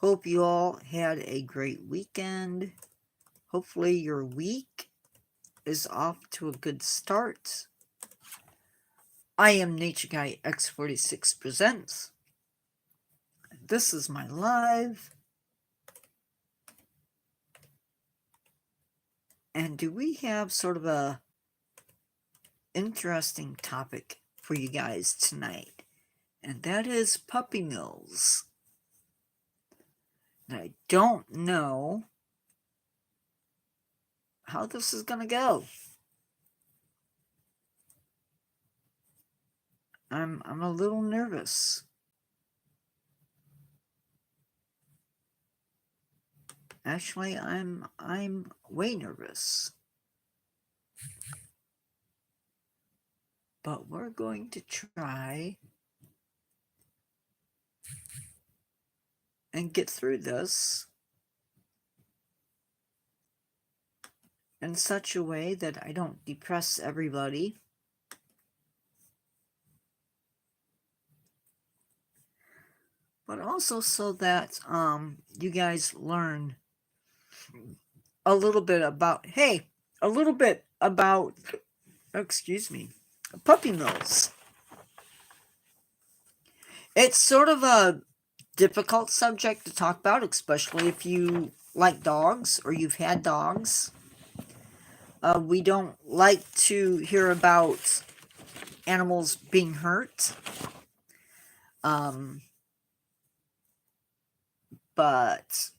Hope you all had a great weekend. Hopefully your week is off to a good start. I am Nature Guy X46 Presents. This is my live. And do we have sort of a interesting topic for you guys tonight? And that is puppy mills. And I don't know how this is going to go. I'm a little nervous. Actually, I'm way nervous. But we're going to try and get through this in such a way that I don't depress everybody. But also so that you guys learn a little bit about, puppy mills. It's sort of a difficult subject to talk about, especially if you like dogs or you've had dogs. We don't like to hear about animals being hurt. But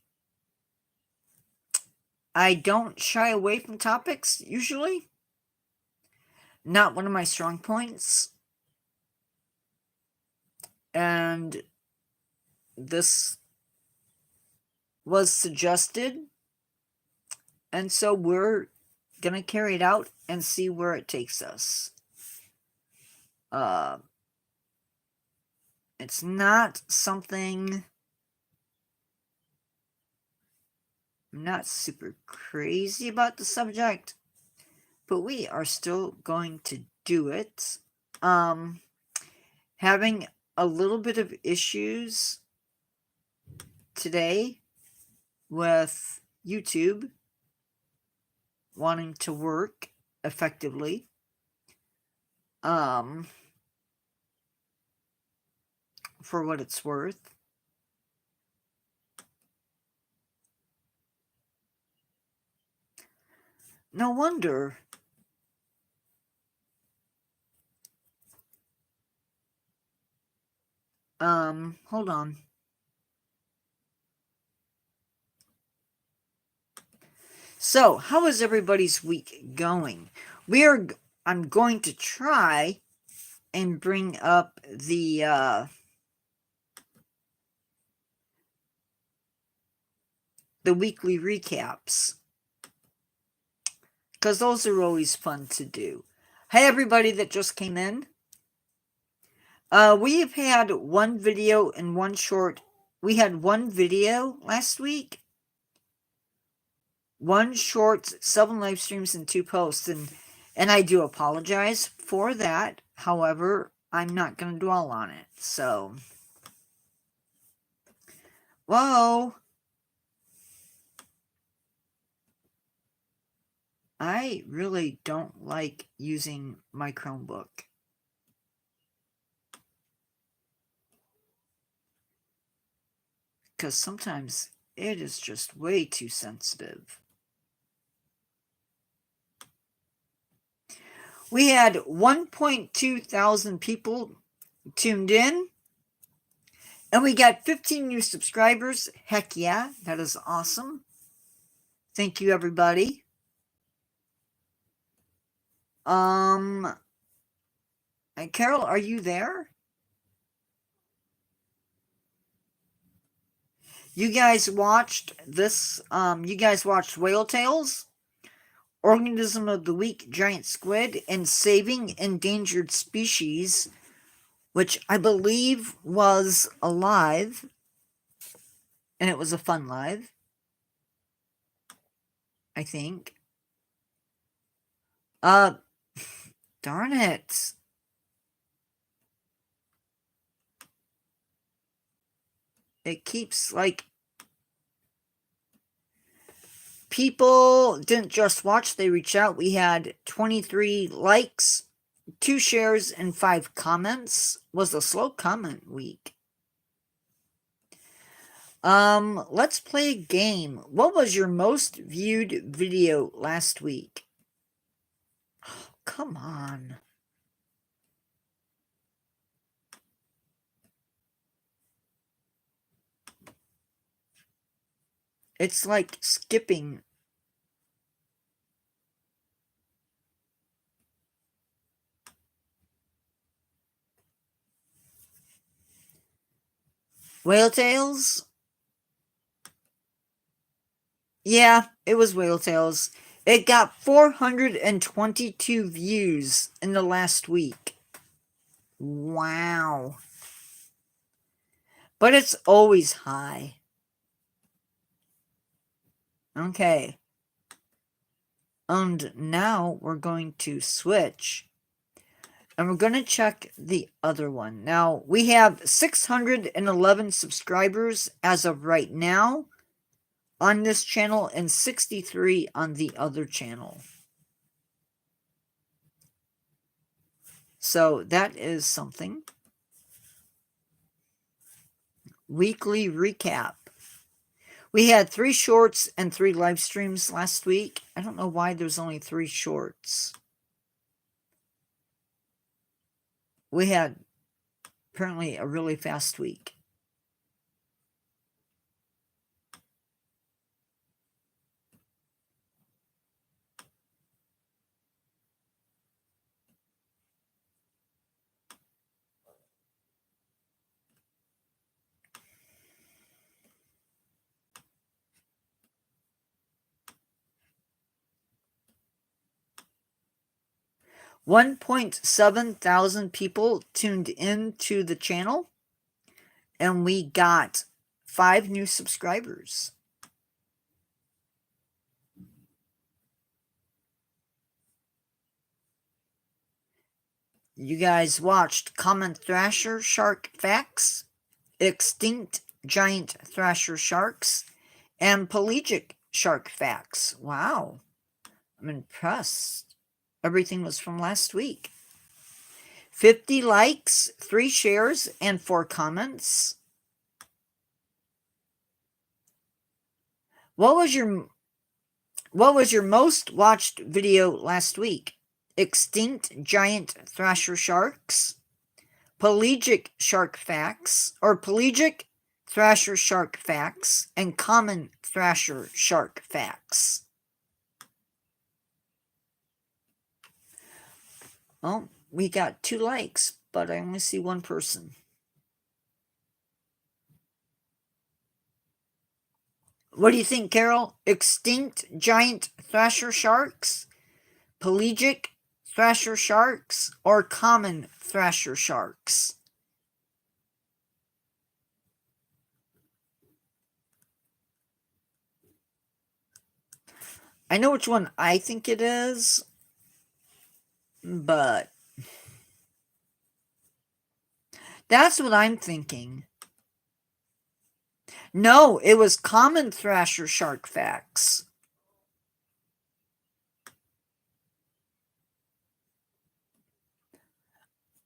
I don't shy away from topics, usually. Not one of my strong points. And this was suggested. And so we're going to carry it out and see where it takes us. It's not something I'm not super crazy about the subject, but we are still going to do it. Having a little bit of issues today with YouTube wanting to work effectively. For what it's worth. No wonder. Hold on. So, how is everybody's week going? I'm going to try and bring up the weekly recaps, because those are always fun to do. Hey, everybody that just came in. We've had one video and one short. We had one video last week, one short, 7 live streams, and 2 posts, and I do apologize for that. However, I'm not going to dwell on it. So, whoa. I really don't like using my Chromebook. Because sometimes it is just way too sensitive. We had 1.2 thousand people tuned in. And we got 15 new subscribers. Heck yeah, that is awesome. Thank you, everybody. And Carol, are you there? You guys watched this, you guys watched Whale Tales, Organism of the Week, Giant Squid, and Saving Endangered Species, which I believe was a live, and it was a fun live, I think. Darn it. It keeps, like, people didn't just watch, they reached out. We had 23 likes, 2 shares, and 5 comments. Was a slow comment week. Let's play a game. What was your most viewed video last week? Oh, come on. It's like skipping. Whale Tales? Yeah, it was Whale Tales. It got 422 views in the last week. Wow. But it's always high. Okay. And now we're going to switch. And we're going to check the other one. Now, we have 611 subscribers as of right now on this channel and 63 on the other channel. So that is something. Weekly recap. We had 3 shorts and 3 live streams last week. I don't know why there's only 3 shorts. We had apparently a really fast week. $1.7 thousand people tuned in to the channel, and we got 5 new subscribers. You guys watched Common Thrasher Shark Facts, Extinct Giant Thrasher Sharks, and Pelagic Shark Facts. Wow, I'm impressed. Everything was from last week. 50 likes, 3 shares, and 4 comments. What was your most watched video last week? Extinct Giant Thrasher Sharks, Pelagic Shark Facts, or Pelagic Thrasher Shark Facts, and Common Thrasher Shark Facts. Oh, we got 2 likes, but I only see 1 person. What do you think, Carol? Extinct Giant Thrasher Sharks, Pelagic Thrasher Sharks, or Common Thrasher Sharks? I know which one I think it is, but that's what I'm thinking. No, it was Common Thrasher Shark Facts.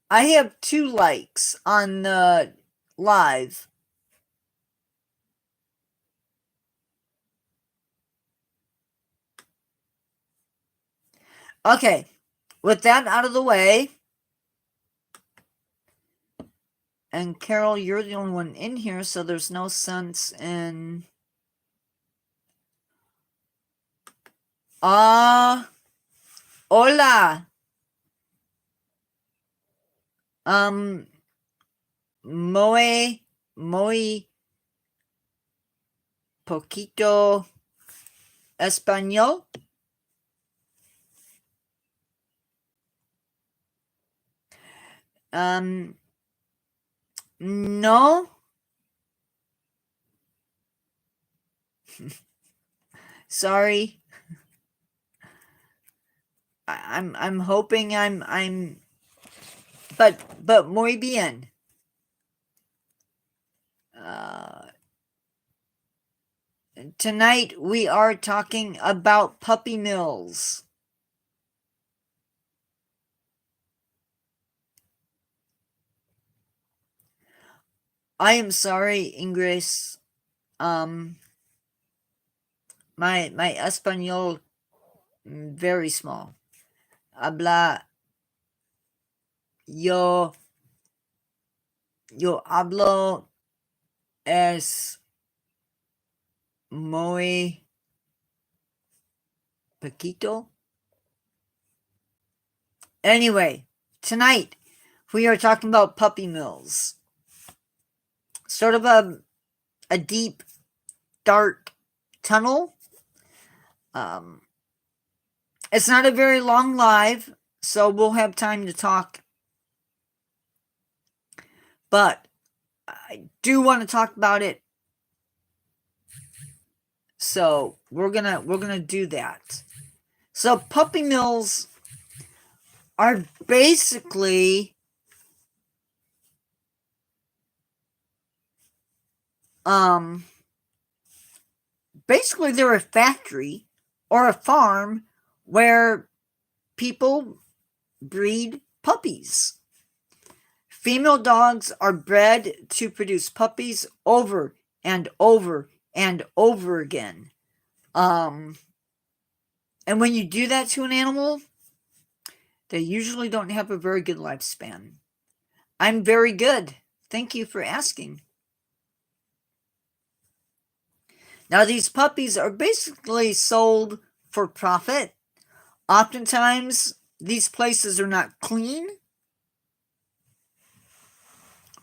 I have 2 likes on the live. Okay, with that out of the way, and Carol, you're the only one in here, so there's no sense in... hola. Muy poquito español. No. Sorry. I'm hoping I'm but muy bien. Tonight we are talking about puppy mills. I am sorry, Ingres. My español very small. Habla yo hablo es muy poquito. Anyway, tonight we are talking about puppy mills. Sort of a deep, dark tunnel. It's not a very long live, so we'll have time to talk. But I do want to talk about it. So we're gonna do that. So puppy mills are basically basically they're a factory or a farm where people breed puppies. Female dogs are bred to produce puppies over and over and over again. And when you do that to an animal, they usually don't have a very good lifespan. I'm very good. Thank you for asking. Now, these puppies are basically sold for profit. Oftentimes, these places are not clean,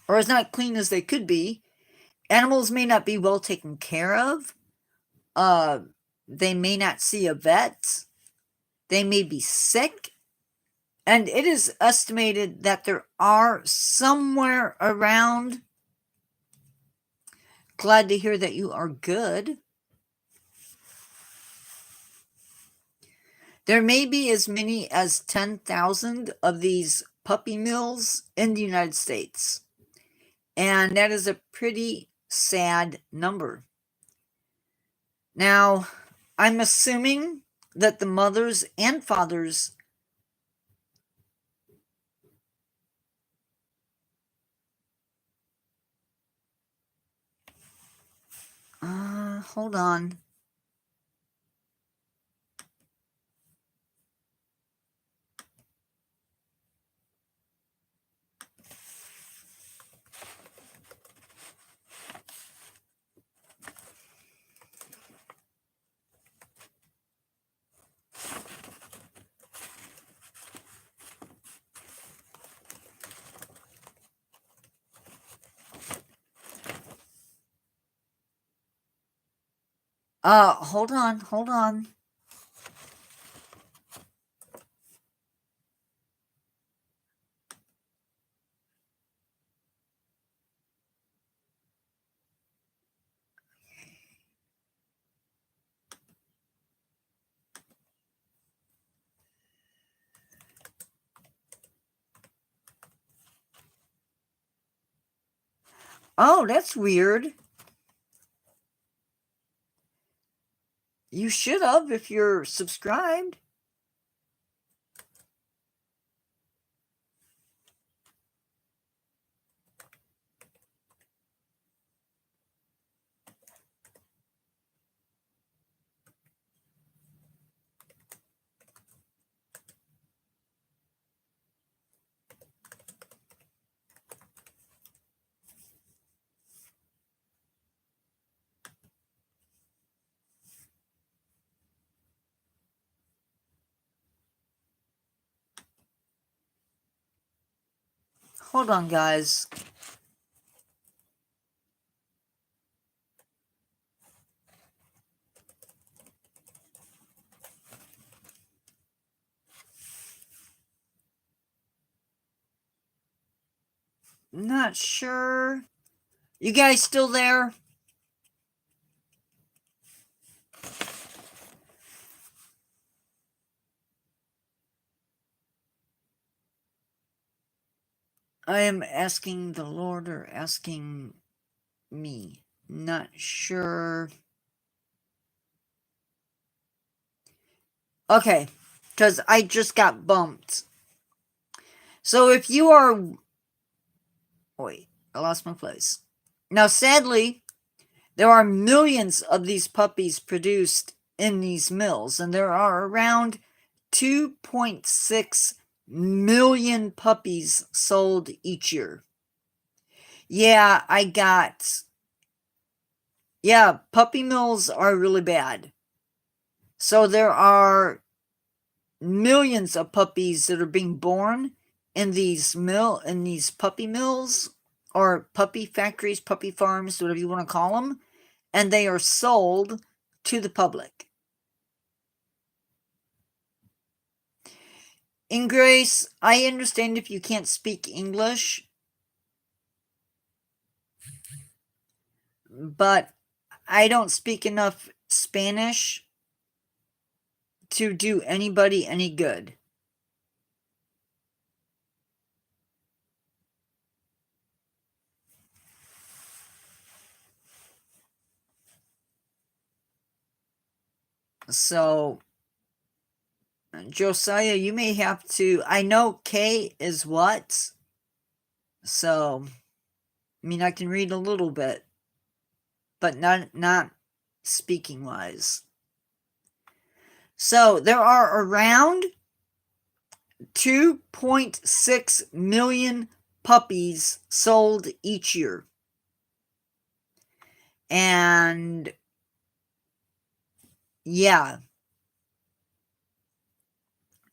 or as not clean as they could be. Animals may not be well taken care of. They may not see a vet. They may be sick. And it is estimated that there are somewhere around, glad to hear that you are good, there may be as many as 10,000 of these puppy mills in the United States. And that is a pretty sad number. Now, I'm assuming that the mothers and fathers hold on. Hold on. Oh, that's weird. You should have if you're subscribed. Hold on, guys. Not sure. You guys still there? I am asking the Lord or asking me. Not sure. Okay, because I just got bumped. So if you are... Wait, I lost my place. Now, sadly, there are millions of these puppies produced in these mills, and there are around 2.6 million puppies sold each year. Yeah, puppy mills are really bad. So there are millions of puppies that are being born in these puppy mills or puppy factories, puppy farms, whatever you want to call them, and they are sold to the public. In Grace, I understand if you can't speak English, but I don't speak enough Spanish to do anybody any good. So, Josiah, you may have to... I know K is what? So, I mean, I can read a little bit, but not speaking wise. So, there are around 2.6 million puppies sold each year. And yeah,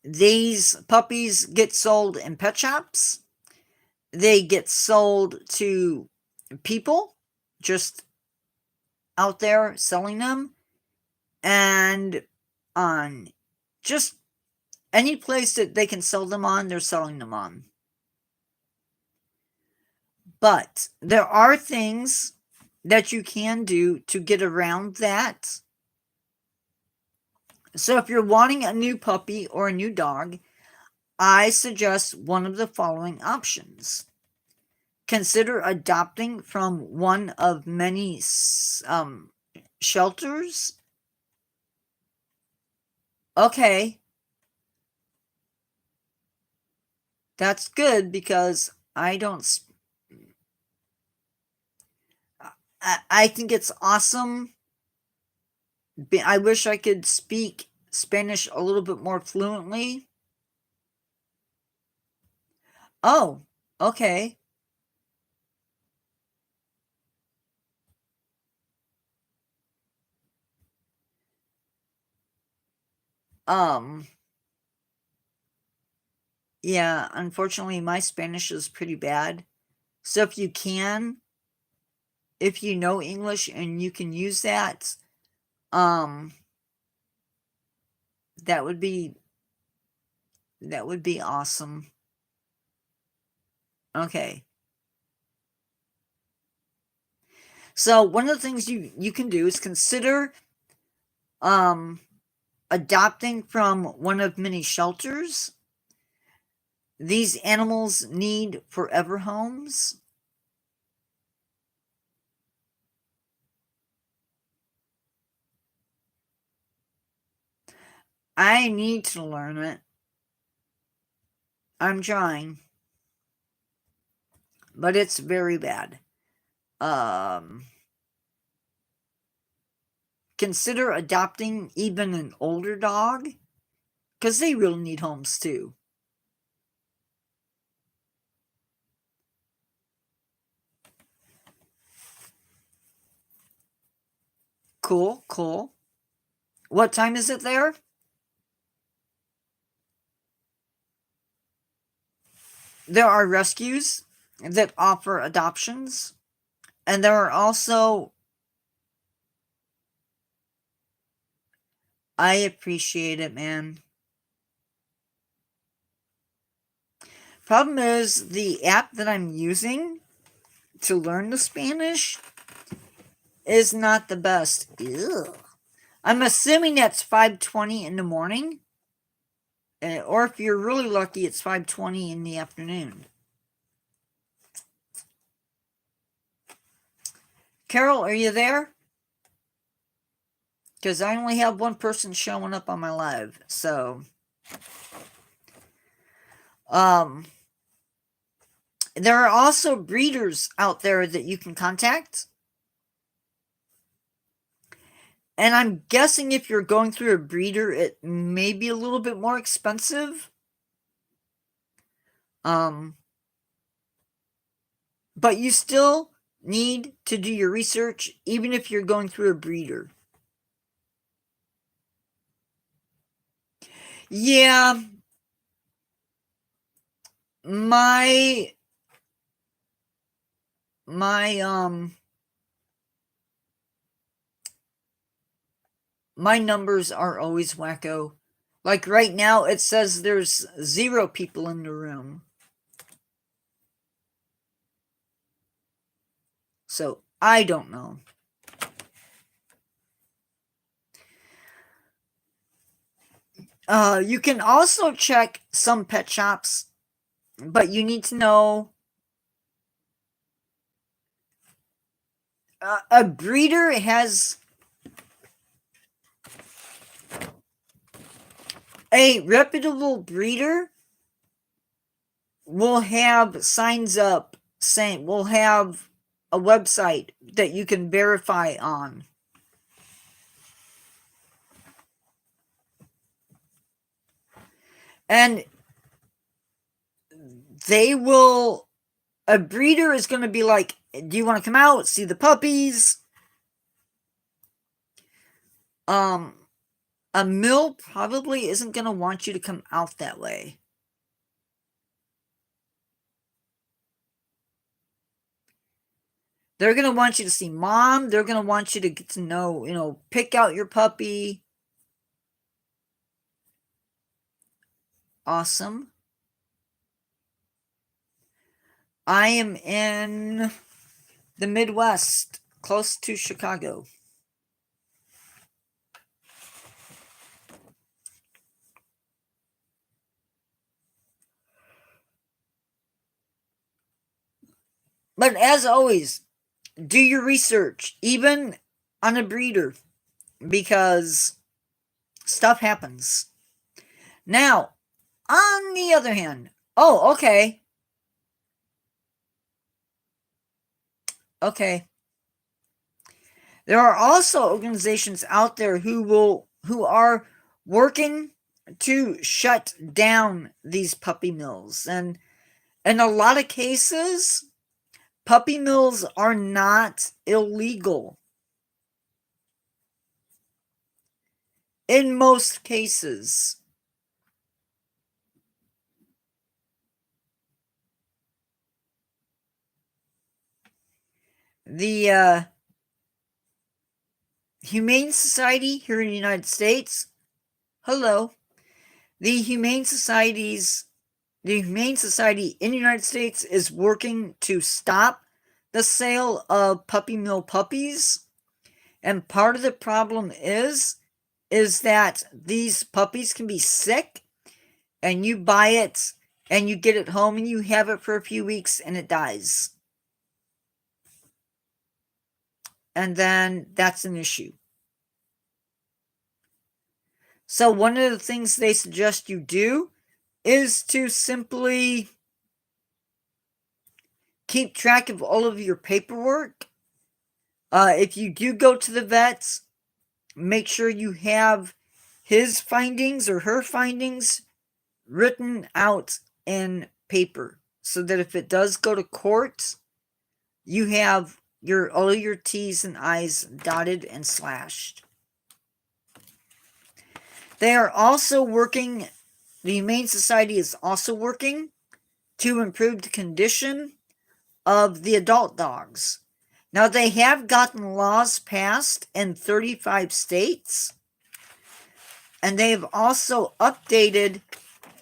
these puppies get sold in pet shops. They get sold to people just out there selling them, and on just any place that they can sell them on, they're selling them on. But there are things that you can do to get around that. So if you're wanting a new puppy or a new dog, I suggest one of the following options. Consider adopting from one of many shelters. Okay. That's good because I don't... I think it's awesome. I wish I could speak Spanish a little bit more fluently. Oh, okay. Yeah, unfortunately, my Spanish is pretty bad. So if you know English and you can use that, that would be awesome. Okay. So one of the things you can do is consider adopting from one of many shelters. These animals need forever homes. I need to learn it. I'm trying. But it's very bad. Consider adopting even an older dog, because they really need homes too. Cool, cool. What time is it there? There are rescues that offer adoptions, and there are also... I appreciate it, man. Problem is, the app that I'm using to learn the Spanish is not the best. Ew. I'm assuming that's 5:20 in the morning. Or if you're really lucky, it's 5:20 in the afternoon. Carol, are you there? because I only have one person showing up on my live. So, there are also breeders out there that you can contact. And I'm guessing if you're going through a breeder, it may be a little bit more expensive. But you still need to do your research, even if you're going through a breeder. Yeah. My numbers are always wacko. Like right now, it says there's 0 people in the room. So, I don't know. You can also check some pet shops, but you need to know a breeder has a reputable breeder will have signs up saying, will have a website that you can verify on. And they will, a breeder is going to be like, do you want to come out, see the puppies? A mill probably isn't going to want you to come out that way. They're going to want you to see mom. They're going to want you to get to know, pick out your puppy. Awesome. I am in the Midwest, close to Chicago. But as always, do your research, even on a breeder, because stuff happens. Now, on the other hand, okay. There are also organizations out there who are working to shut down these puppy mills. And in a lot of cases, puppy mills are not illegal. In most cases. The Humane Society here in the United States, hello. The Humane Society in the United States is working to stop the sale of puppy mill puppies. And part of the problem is that these puppies can be sick, and you buy it and you get it home and you have it for a few weeks and it dies. And then that's an issue. So one of the things they suggest you do is to simply keep track of all of your paperwork. If you do go to the vets, make sure you have his findings or her findings written out in paper, so that if it does go to court, you have all your T's and I's dotted and slashed. They are also working, the Humane Society is also working to improve the condition of the adult dogs. Now, they have gotten laws passed in 35 states, and they have also updated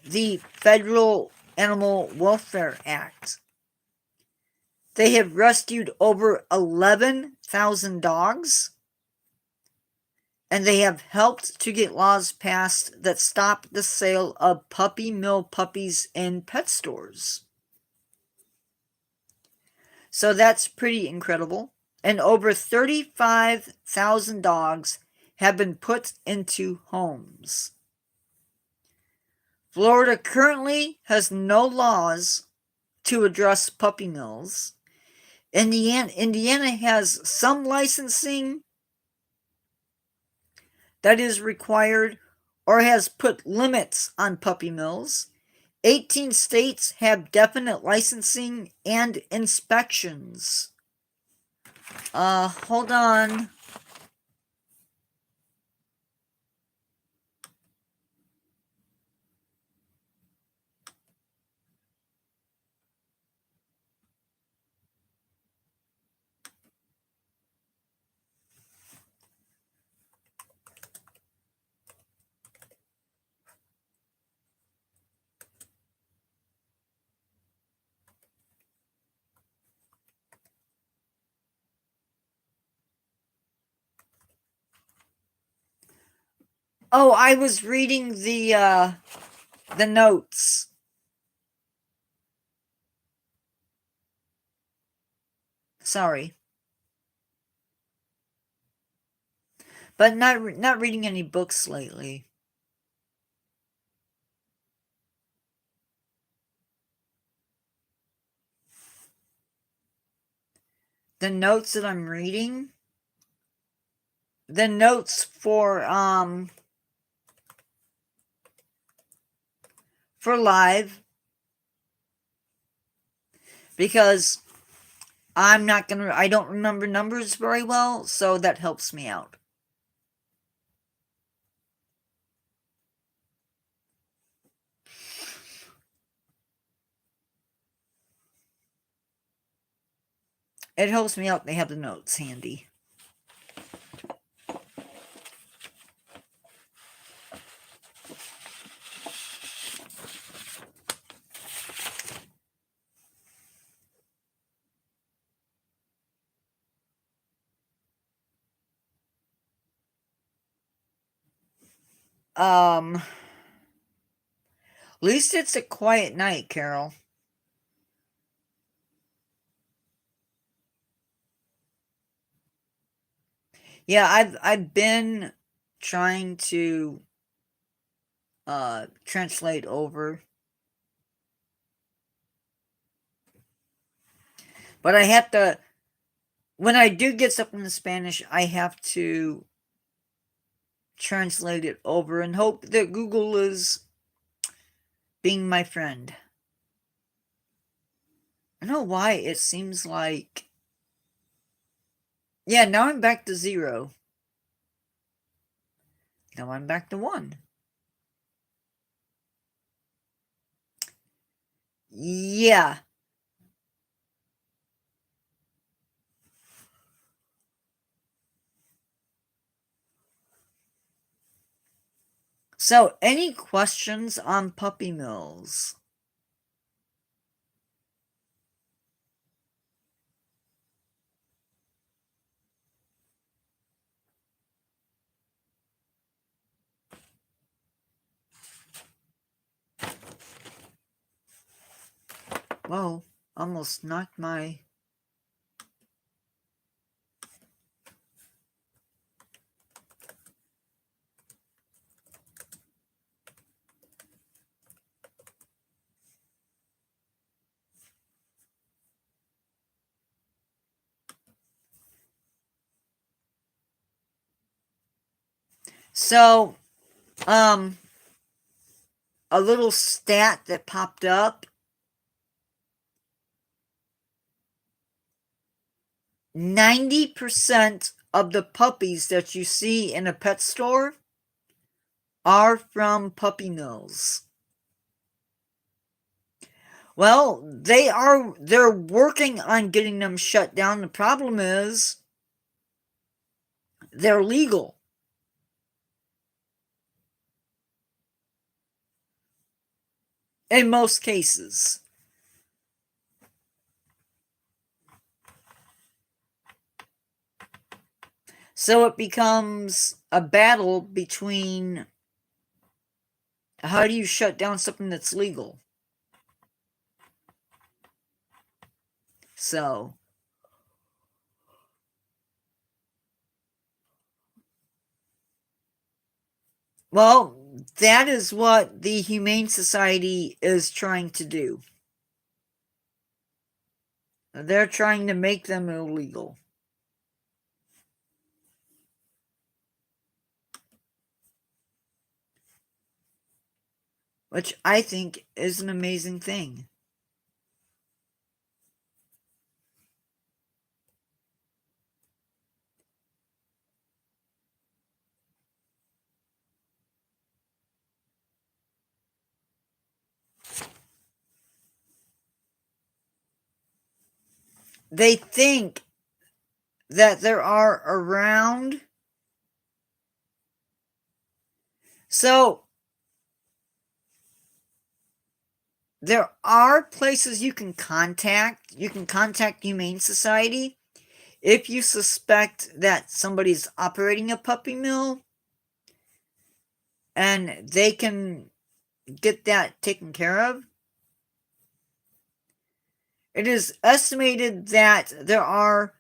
the Federal Animal Welfare Act. They have rescued over 11,000 dogs, and they have helped to get laws passed that stop the sale of puppy mill puppies in pet stores. So that's pretty incredible. And over 35,000 dogs have been put into homes. Florida currently has no laws to address puppy mills. Indiana has some licensing that is required or has put limits on puppy mills. 18 states have definite licensing and inspections. Hold on. Oh, I was reading the notes. Sorry. But not reading any books lately. The notes that I'm reading, the notes for live, because I don't remember numbers very well, so that helps me out. It helps me out. They have the notes handy. At least it's a quiet night, Carol. Yeah, I've been trying to translate over, but I have to, when I do get something in Spanish, I have to translate it over and hope that Google is being my friend. I don't know why it seems like, yeah, now I'm back to 0. Now I'm back to 1. Yeah. So, any questions on puppy mills? Whoa, almost knocked my... So, a little stat that popped up. 90% of the puppies that you see in a pet store are from puppy mills. Well, they're working on getting them shut down. The problem is they're legal. In most cases. So it becomes a battle between how do you shut down something that's legal? So, Well, that is what the Humane Society is trying to do. They're trying to make them illegal. Which I think is an amazing thing. They think that there are around. So there are places you can contact. You can contact Humane Society if you suspect that somebody's operating a puppy mill, and they can get that taken care of. It is estimated that there are,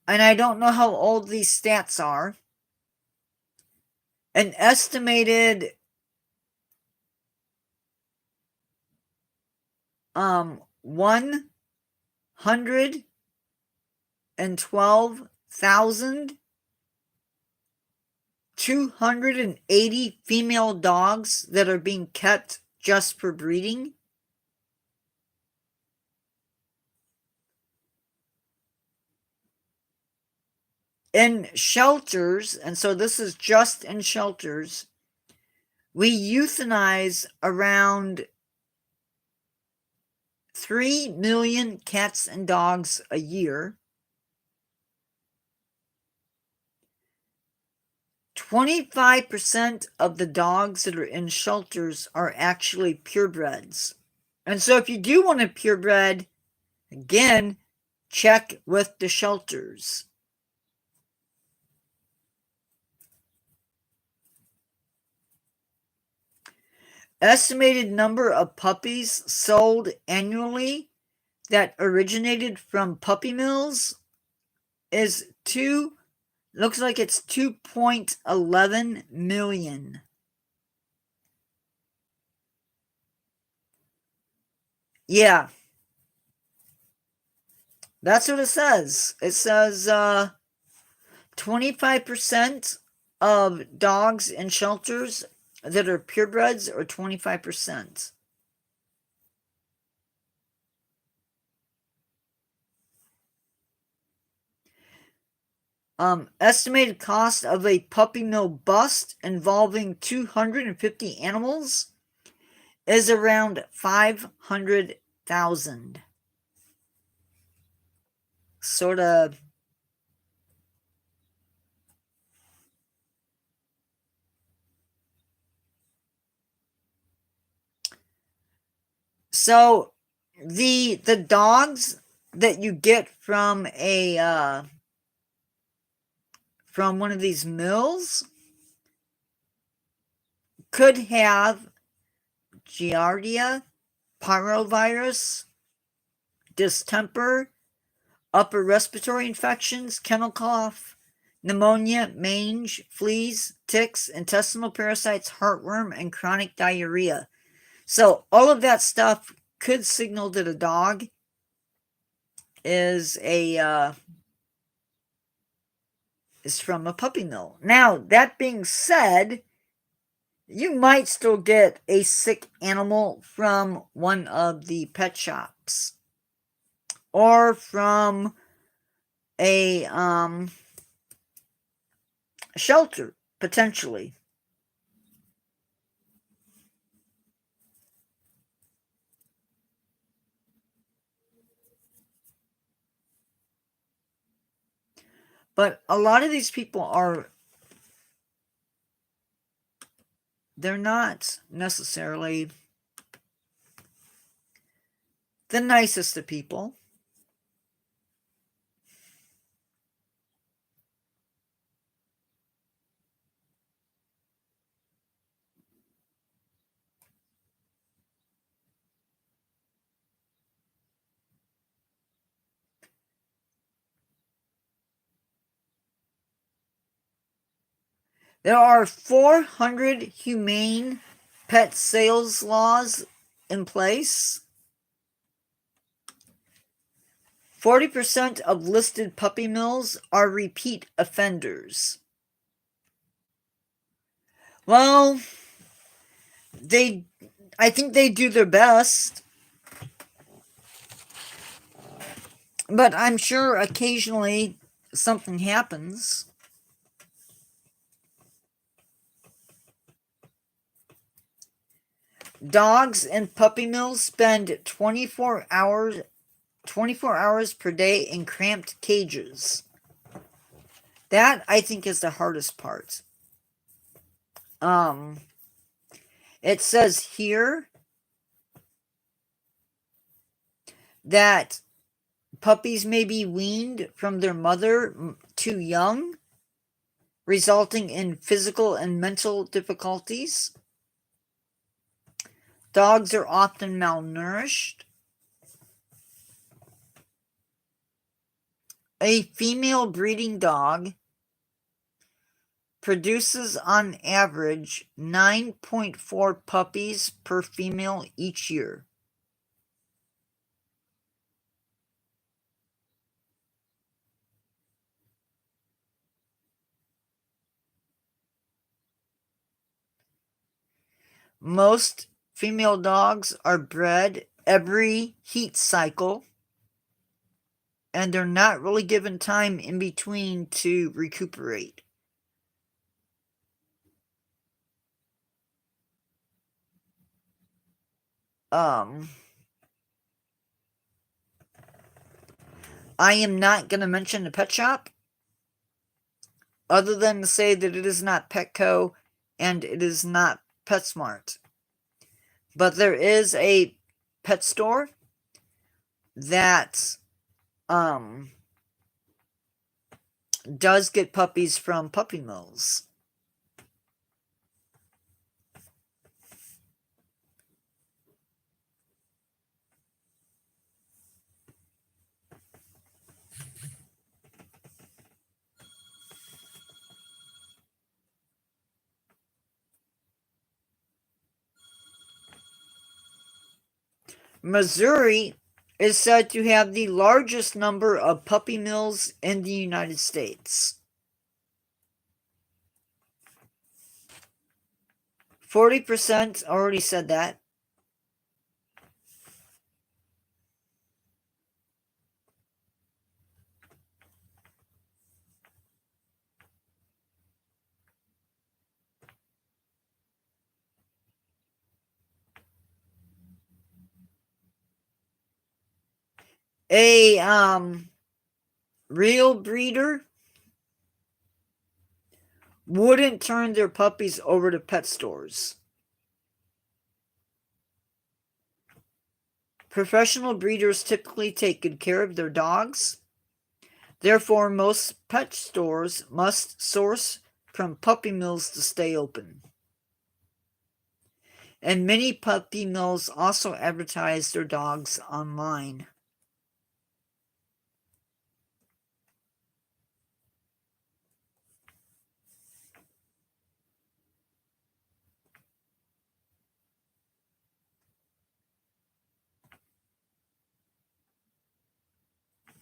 and I don't know how old these stats are, an estimated 112,280 female dogs that are being kept just for breeding. In shelters, and so this is just in shelters, we euthanize around 3 million cats and dogs a year. 25% of the dogs that are in shelters are actually purebreds. And so if you do want a purebred, again, check with the shelters. Estimated number of puppies sold annually that originated from puppy mills is looks like it's 2.11 million. Yeah. That's what it says. It says 25% of dogs in shelters that are purebreds are 25%. Estimated cost of a puppy mill bust involving 250 animals is around 500,000. Sort of. So the dogs that you get from from one of these mills could have Giardia, parvovirus, distemper, upper respiratory infections, kennel cough, pneumonia, mange, fleas, ticks, intestinal parasites, heartworm, and chronic diarrhea. So all of that stuff could signal that a dog is from a puppy mill. Now, that being said, you might still get a sick animal from one of the pet shops or from a shelter, potentially. But a lot of these people they're not necessarily the nicest of people. There are 400 humane pet sales laws in place. 40% of listed puppy mills are repeat offenders. Well, I think they do their best. But I'm sure occasionally something happens. Dogs in puppy mills spend 24 hours per day in cramped cages. That, I think, is the hardest part. It says here that puppies may be weaned from their mother too young, resulting in physical and mental difficulties. Dogs are often malnourished. A female breeding dog produces on average 9.4 puppies per female each year. Most female dogs are bred every heat cycle, and they're not really given time in between to recuperate. I am not going to mention the pet shop, other than to say that it is not Petco and it is not PetSmart. But there is a pet store that does get puppies from puppy mills. Missouri is said to have the largest number of puppy mills in the United States. 40% already said that. A real breeder wouldn't turn their puppies over to pet stores. Professional breeders typically take good care of their dogs. Therefore, most pet stores must source from puppy mills to stay open. And many puppy mills also advertise their dogs online.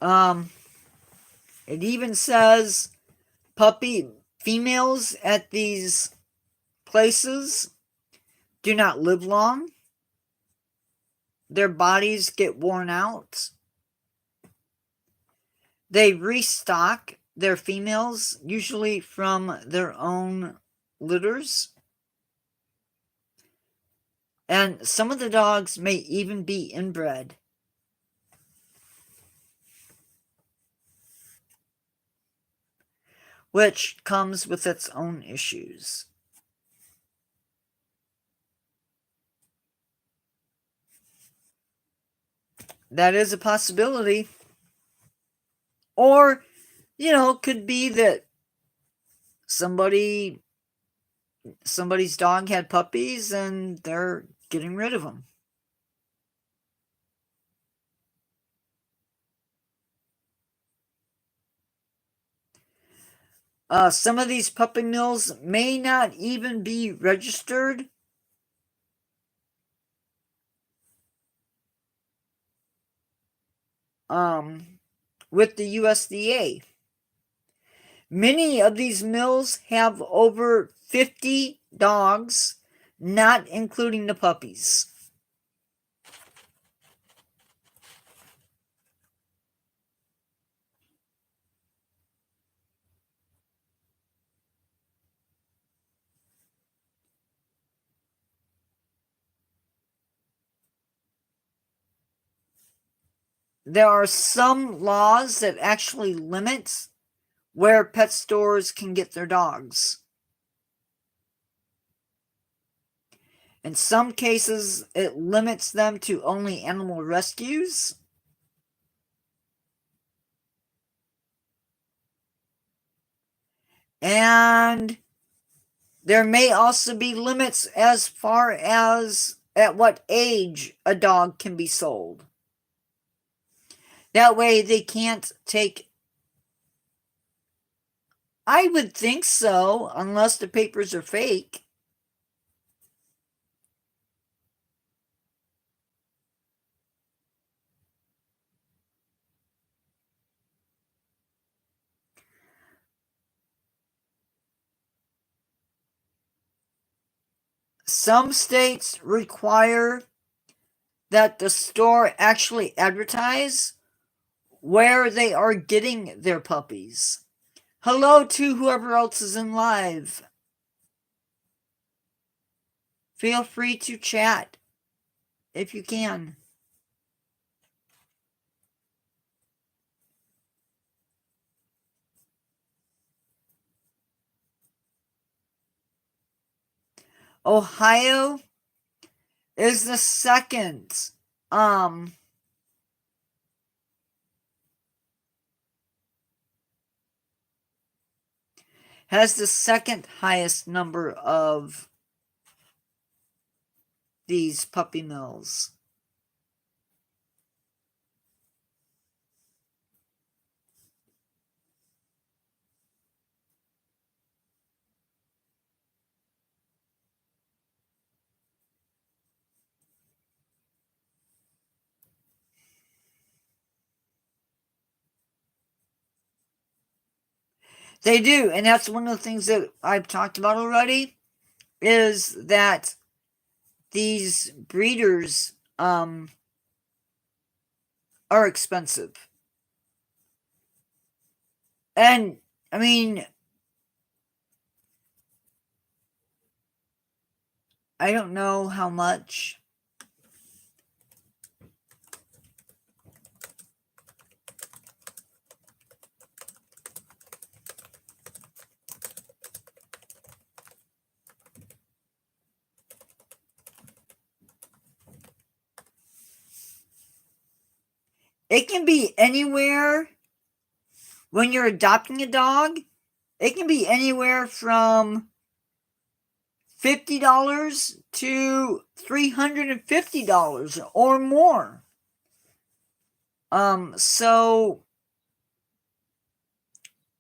It even says puppy females at these places do not live long. Their bodies get worn out. They restock their females, usually from their own litters. And some of the dogs may even be inbred. Which comes with its own issues. That is a possibility. Or, could be that somebody's dog had puppies and they're getting rid of them. Some of these puppy mills may not even be registered. With the USDA. Many of these mills have over 50 dogs, not including the puppies. There are some laws that actually limit where pet stores can get their dogs. In some cases, it limits them to only animal rescues. And there may also be limits as far as at what age a dog can be sold. That way they can't take... I would think so, unless the papers are fake. Some states require that the store actually advertise where they are getting their puppies. Hello to whoever else is in live. Feel free to chat if you can. Ohio is the second has the second highest number of these puppy mills. They do, and that's one of the things that I've talked about already, is that these breeders are expensive. And, I mean, I don't know how much. It can be anywhere, when you're adopting a dog, it can be anywhere from $50 to $350 or more. So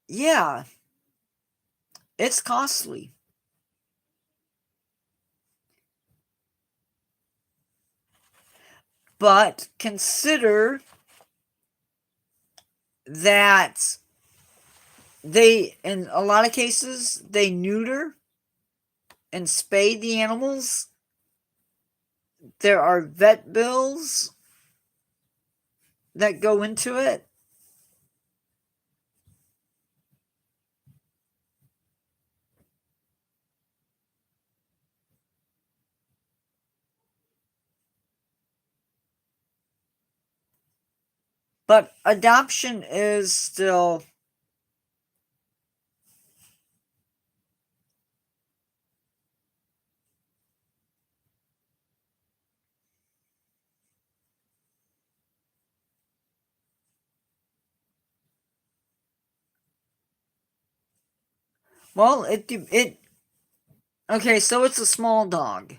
yeah, it's costly. But consider that they, in a lot of cases, they neuter and spay the animals. There are vet bills that go into it. But adoption is still... Well, it okay, so it's a small dog.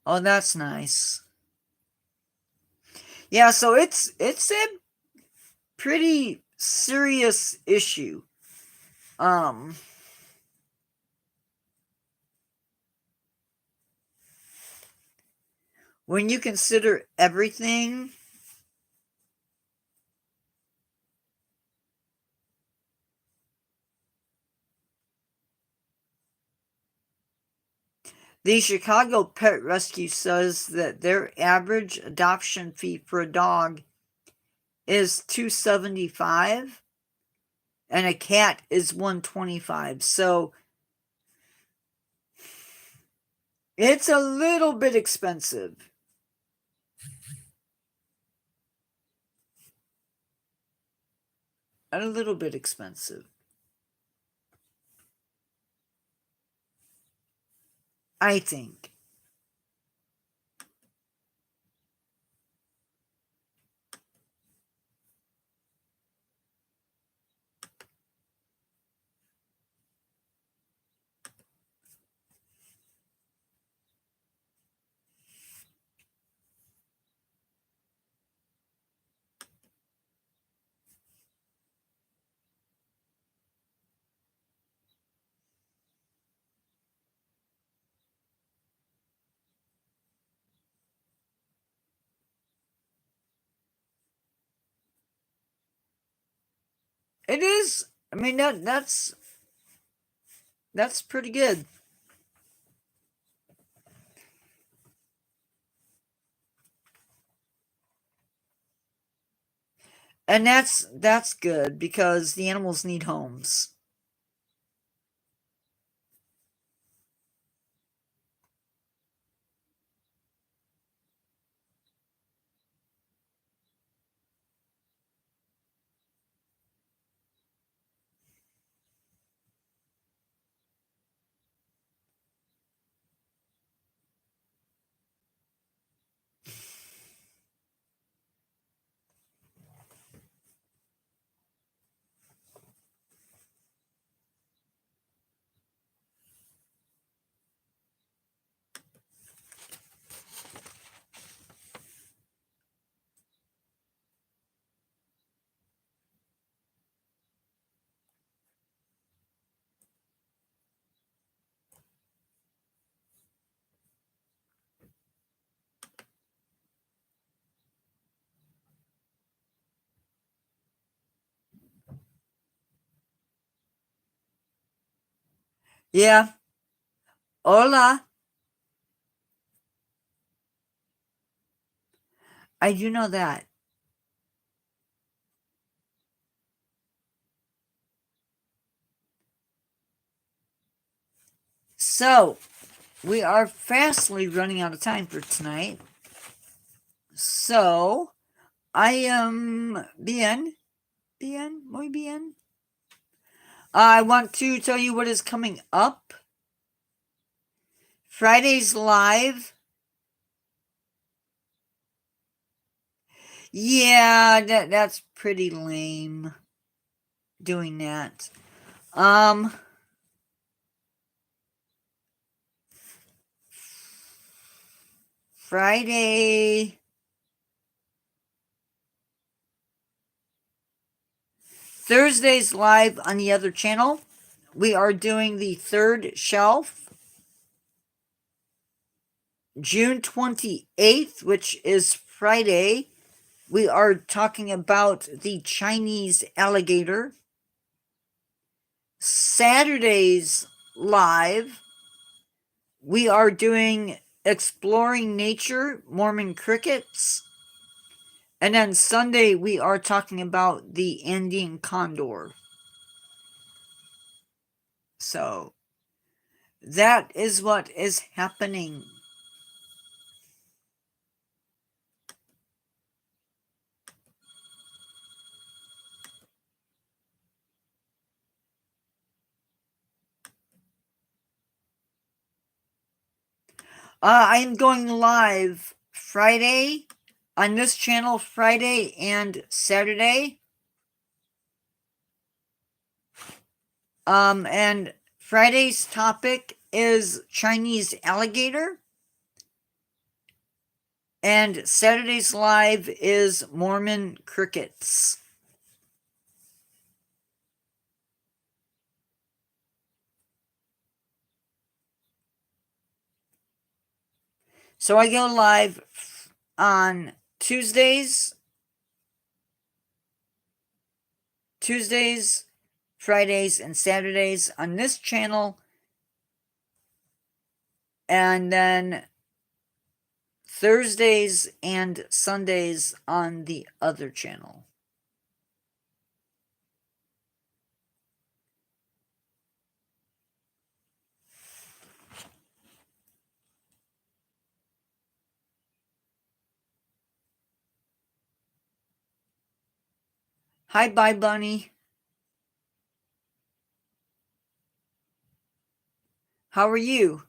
Oh, that's nice. Yeah, so it's a pretty serious issue. Um, when you consider everything, the Chicago Pet Rescue says that their average adoption fee for a dog is $275 and a cat is $125. So it's a little bit expensive. A little bit expensive. I think. It is. I mean that's pretty good. And that's good because the animals need homes. Yeah. Hola. I do know that. So, we are fastly running out of time for tonight. So, I am muy bien. I want to tell you what is coming up. Friday's live. Yeah, that's pretty lame doing that. Um Friday. Thursday's live on the other channel. We are doing the third shelf. June 28th, which is Friday, we are talking about the Chinese alligator. Saturday's live, we are doing Exploring Nature, Mormon Crickets. And then Sunday, we are talking about the Andean condor. So, that is what is happening. I am going live Friday on this channel, Friday and Saturday. And Friday's topic is Chinese alligator. And Saturday's live is Mormon Crickets. So I go live on Tuesdays, Fridays, and Saturdays on this channel, and then Thursdays and Sundays on the other channel. Hi, bye, Bunny. How are you?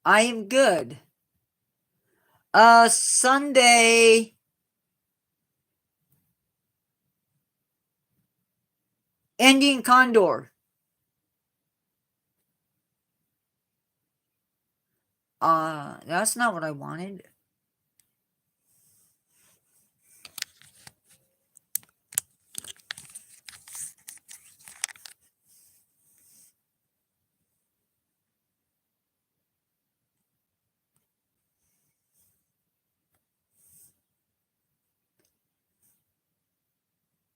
I am good. Sunday. Indian Condor. That's not what I wanted.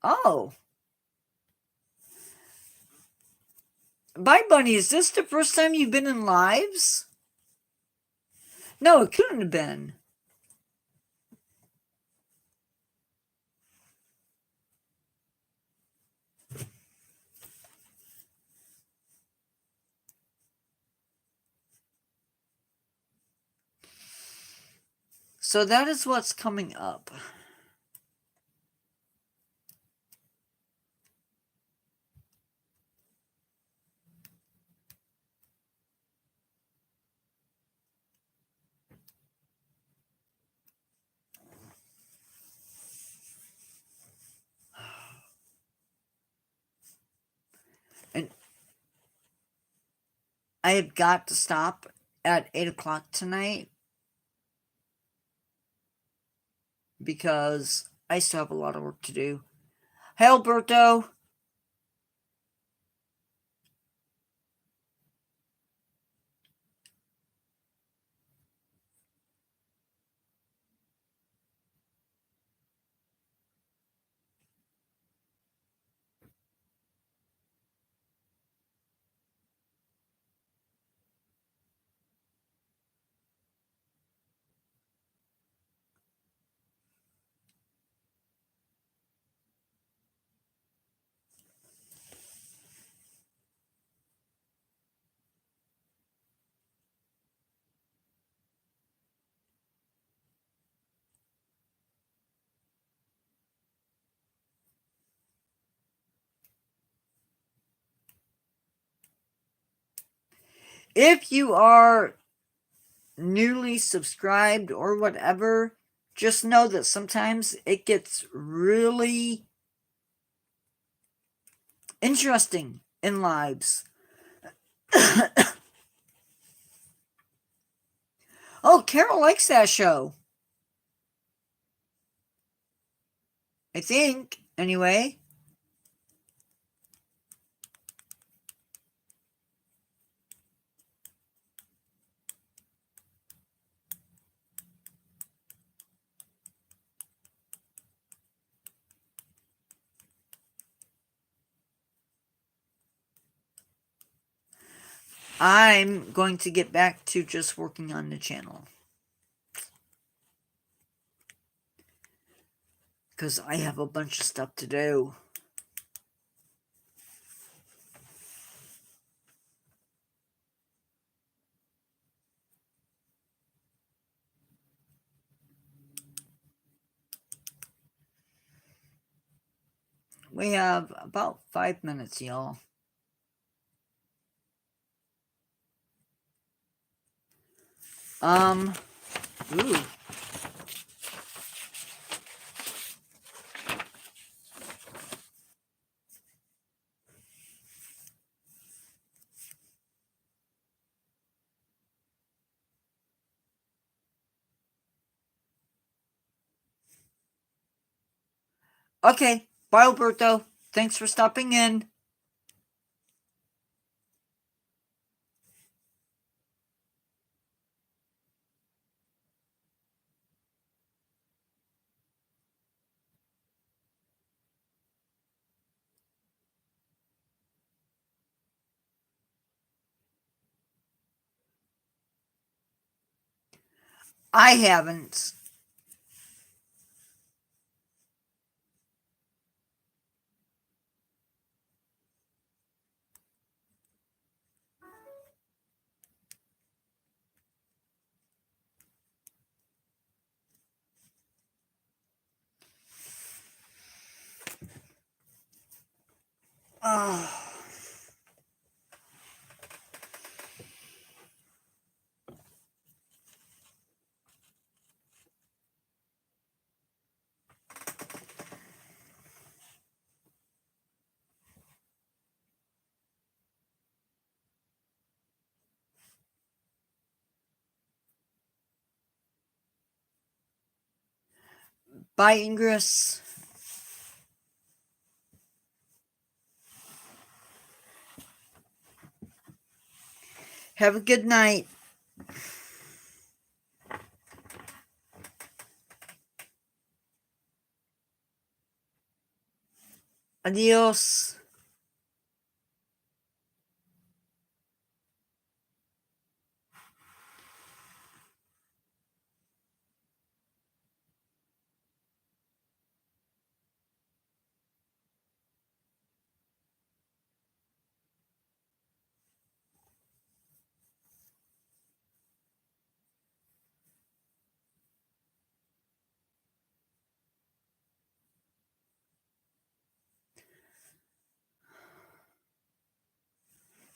Oh. Bye, Bunny. Is this the first time you've been in lives? No, it couldn't have been. So that is what's coming up. And I have got to stop at 8 o'clock tonight because I still have a lot of work to do. Hey, Alberto. If you are newly subscribed or whatever, just know that sometimes it gets really interesting in lives. Oh, Carol likes that show. I think, anyway. I'm going to get back to just working on the channel. Because I have a bunch of stuff to do. We have about 5 minutes, y'all. Ooh. Okay, bye, Alberto. Thanks for stopping in. I haven't. Oh. Bye, Ingress. Have a good night. Adios.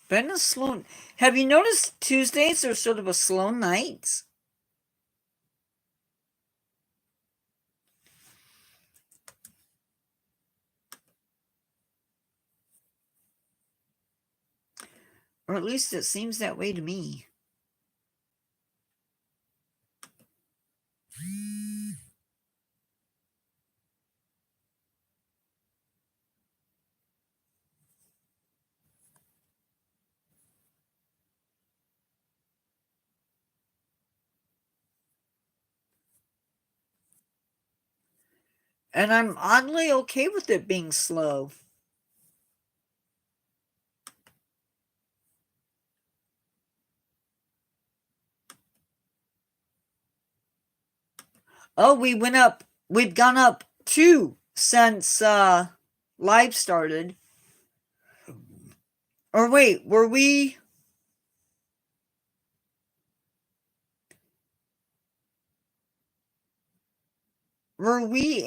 Been a slow. Have you noticed Tuesdays are sort of a slow night? Or at least it seems that way to me. And I'm oddly okay with it being slow. Oh, we've gone up 2 since live started. Or wait, were we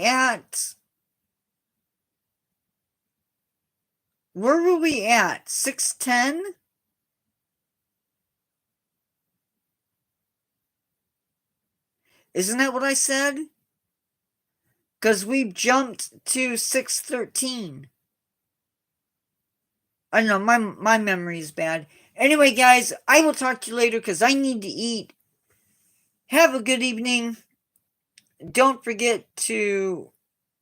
at where were we at? 610? Isn't that what I said? Because we've jumped to 613. I don't know, my memory is bad. Anyway, guys, I will talk to you later because I need to eat. Have a good evening. Don't forget to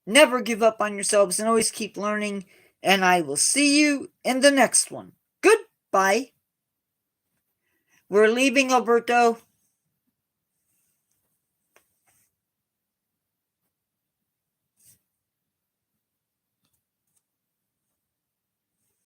never give up on yourselves and always keep learning. And I will see you in the next one. Goodbye. We're leaving, Alberto.